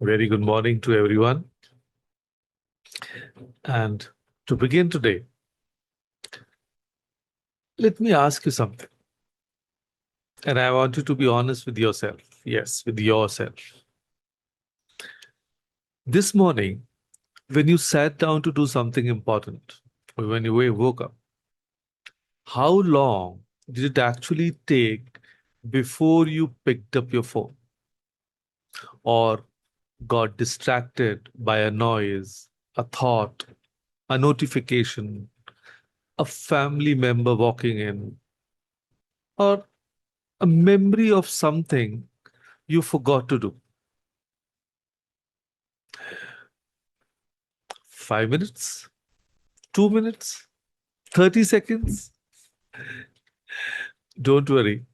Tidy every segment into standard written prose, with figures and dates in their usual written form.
Very good morning to everyone. And to begin today, let me ask you something. And I want you to be honest with yourself. Yes, with yourself. This morning, when you sat down to do something important, or when you woke up, how long did it actually take before you picked up your phone or got distracted by a noise, a thought, a notification, a family member walking in, or a memory of something you forgot to do? 5 minutes? 2 minutes? 30 seconds? Don't worry,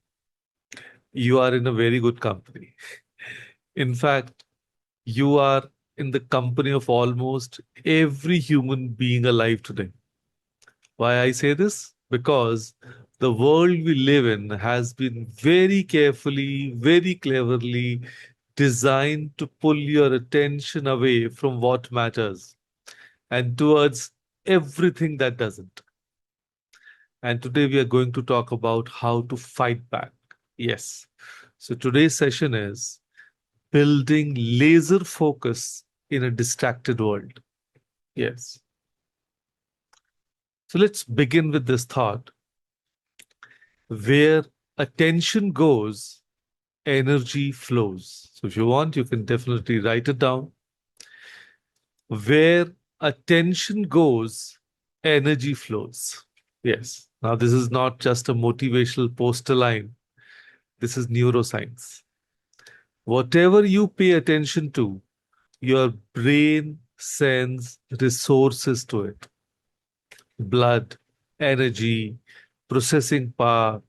you are in a very good company. In fact, you are in the company of almost every human being alive today. Why I say this? Because the world we live in has been very carefully, very cleverly designed to pull your attention away from what matters and towards everything that doesn't. And today we are going to talk about how to fight back. Yes. So today's session is building laser focus in a distracted world. Yes. So let's begin with this thought. Where attention goes, energy flows. So if you want, you can definitely write it down. Where attention goes, energy flows. Yes. Now, this is not just a motivational poster line. This is neuroscience. Whatever you pay attention to, your brain sends resources to it: blood, energy, processing power.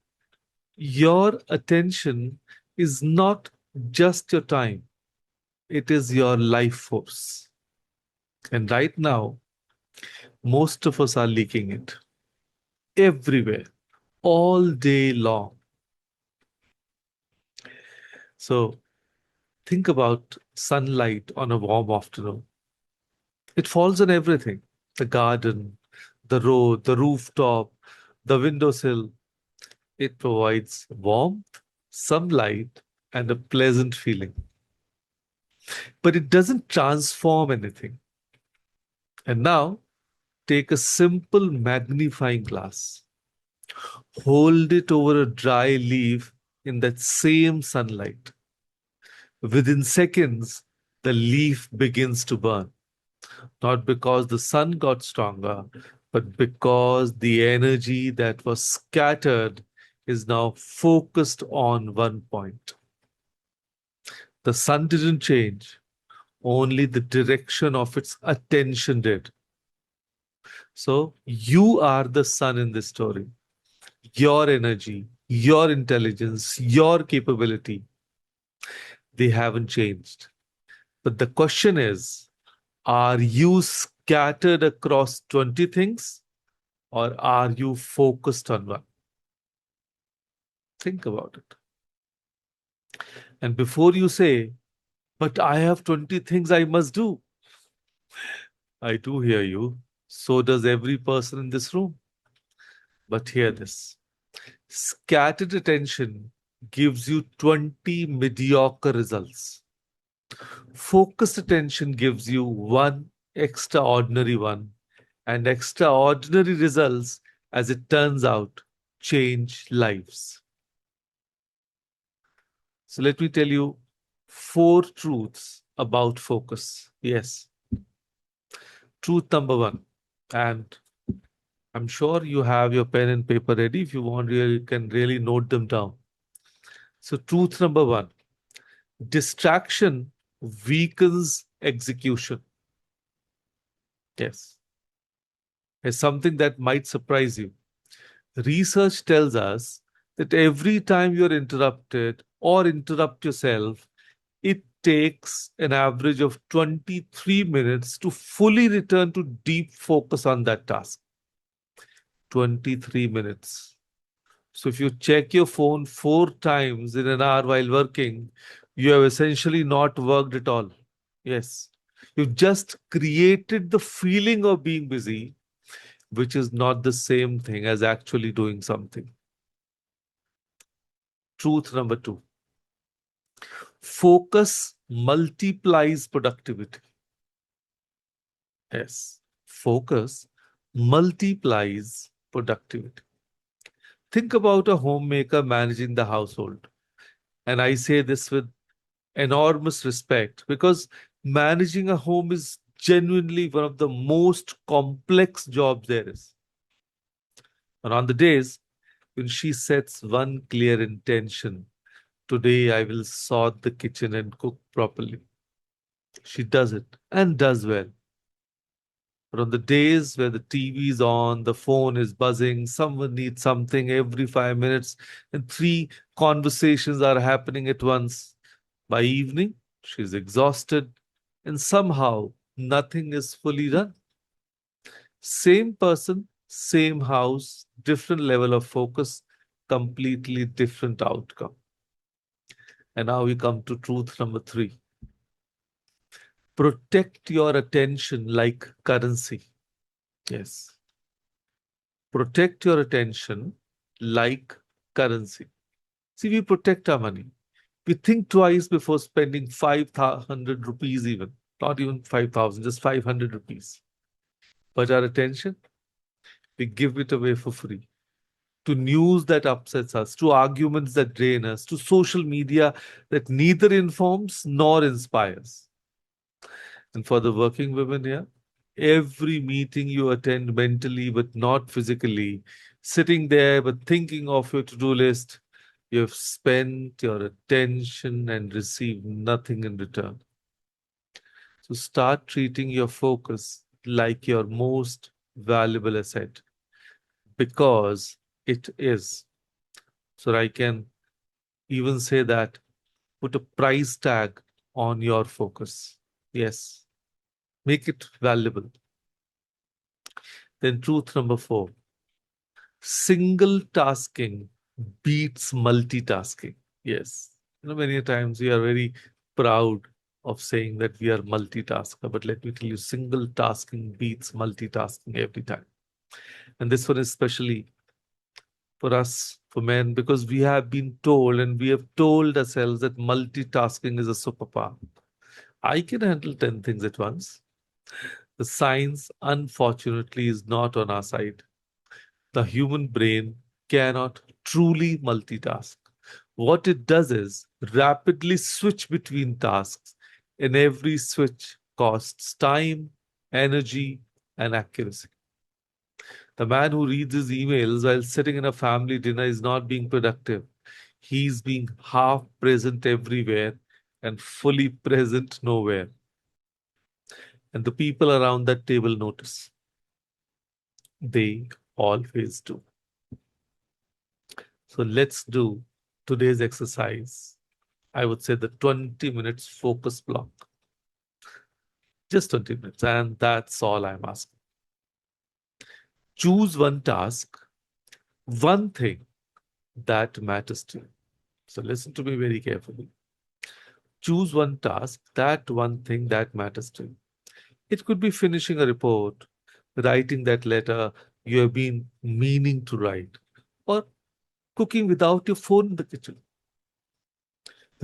Your attention is not just your time, it is your life force. And right now, most of us are leaking it everywhere, all day long. So think about sunlight on a warm afternoon. It falls on everything: the garden, the road, the rooftop, the windowsill. It provides warmth, sunlight, and a pleasant feeling. But it doesn't transform anything. And now, take a simple magnifying glass, hold it over a dry leaf in that same sunlight. Within seconds, the leaf begins to burn, not because the sun got stronger, but because the energy that was scattered is now focused on one point. The sun didn't change, only the direction of its attention did. So you are the sun in this story. Your energy, your intelligence, your capability, they haven't changed. But the question is, are you scattered across 20 things, or are you focused on one? Think about it. And before you say, but I have 20 things I must do, I do hear you. So does every person in this room. But hear this: scattered attention gives you 20 mediocre results. Focused attention gives you one extraordinary one, and extraordinary results, as it turns out, change lives. So let me tell you 4 truths about focus. Yes. Truth number one, and I'm sure you have your pen and paper ready. If you want, you can really note them down. So, truth number one: distraction weakens execution. Yes. It's something that might surprise you. Research tells us that every time you're interrupted or interrupt yourself, it takes an average of 23 minutes to fully return to deep focus on that task. 23 minutes. So if you check your phone 4 times in an hour while working, you have essentially not worked at all. Yes. You just created the feeling of being busy, which is not the same thing as actually doing something. Truth number two, focus multiplies productivity. Yes. Focus multiplies productivity. Think about a homemaker managing the household. And I say this with enormous respect because managing a home is genuinely one of the most complex jobs there is. And on the days when she sets one clear intention, today I will sort the kitchen and cook properly, she does it and does well. But on the days where the TV is on, the phone is buzzing, someone needs something every 5 minutes, and three conversations are happening at once, by evening, she's exhausted, and somehow nothing is fully done. Same person, same house, different level of focus, completely different outcome. And now we come to truth number three. Protect your attention like currency. Yes. Protect your attention like currency. See, we protect our money. We think twice before spending 500 rupees, even not even 5,000, just 500 rupees. But our attention, we give it away for free to news that upsets us, to arguments that drain us, to social media that neither informs nor inspires. And for the working women here, every meeting you attend mentally but not physically, sitting there but thinking of your to do list, you have spent your attention and received nothing in return. So start treating your focus like your most valuable asset because it is. So I can even say that put a price tag on your focus. Yes, make it valuable. Then truth number four, single tasking beats multitasking. Yes. Many times we are very proud of saying that we are multitasker, but let me tell you, single tasking beats multitasking every time. And this one is especially for us, for men, because we have been told and we have told ourselves that multitasking is a superpower. I can handle 10 things at once. The science, unfortunately, is not on our side. The human brain cannot truly multitask. What it does is rapidly switch between tasks, and every switch costs time, energy, and accuracy. The man who reads his emails while sitting in a family dinner is not being productive. He's being half present everywhere and fully present nowhere. And the people around that table notice. They always do. So let's do today's exercise. I would say the 20 minutes focus block. Just 20 minutes. And that's all I'm asking. Choose one task, one thing that matters to you. So listen to me very carefully. Choose one task, that one thing that matters to you. It could be finishing a report, writing that letter you have been meaning to write, or cooking without your phone in the kitchen,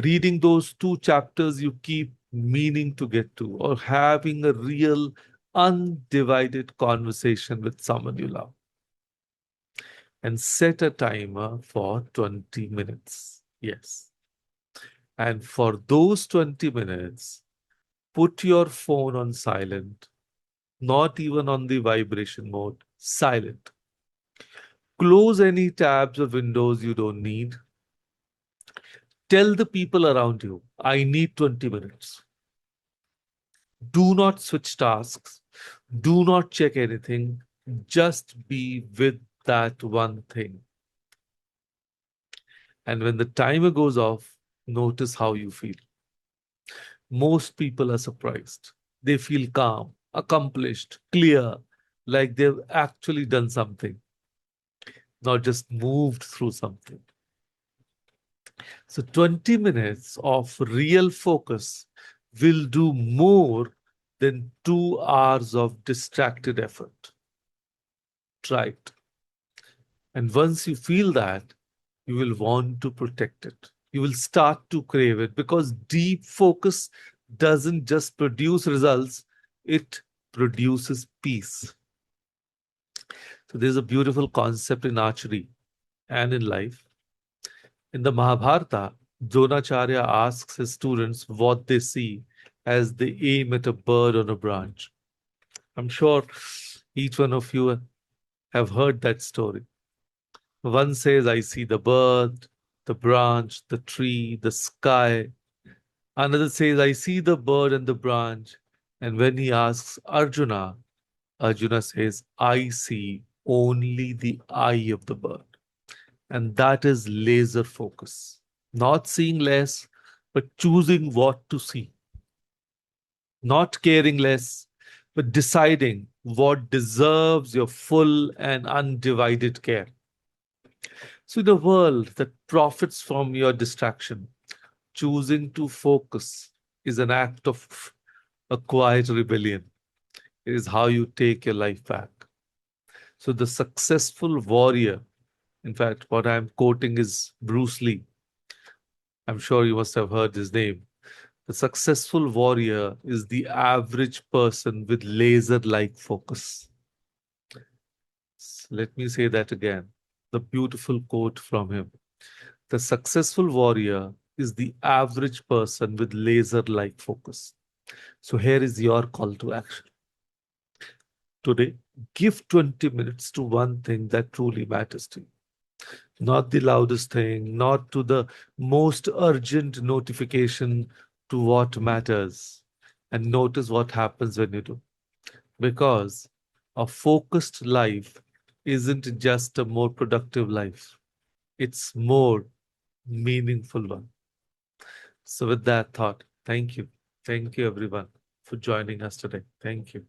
reading those two chapters you keep meaning to get to, or having a real undivided conversation with someone you love. And set a timer for 20 minutes. Yes. And for those 20 minutes, put your phone on silent, not even on the vibration mode, silent. Close any tabs or windows you don't need. Tell the people around you, I need 20 minutes. Do not switch tasks. Do not check anything. Just be with that one thing. And when the timer goes off, notice how you feel. Most people are surprised. They feel calm, accomplished, clear, like they've actually done something, not just moved through something. So 20 minutes of real focus will do more than 2 hours of distracted effort. Try it. And once you feel that, you will want to protect it. You will start to crave it because deep focus doesn't just produce results, it produces peace. So there's a beautiful concept in archery and in life. In the Mahabharata, Dronacharya asks his students what they see as they aim at a bird on a branch. I'm sure each one of you have heard that story. One says, I see the bird, the branch, the tree, the sky. Another says, I see the bird and the branch. And when he asks Arjuna, Arjuna says, I see only the eye of the bird. And that is laser focus. Not seeing less, but choosing what to see. Not caring less, but deciding what deserves your full and undivided care. So, in a world that profits from your distraction, choosing to focus is an act of a quiet rebellion. It is how you take your life back. So, the successful warrior, in fact, what I'm quoting is Bruce Lee. I'm sure you must have heard his name. The successful warrior is the average person with laser like focus. Let me say that again. The beautiful quote from him. The successful warrior is the average person with laser like focus. So here is your call to action. Today, give 20 minutes to one thing that truly matters to you. Not the loudest thing, not to the most urgent notification, to what matters. And notice what happens when you do. Because a focused life isn't just a more productive life, it's more meaningful one. So, with that thought, thank you. Thank you, everyone, for joining us today. Thank you.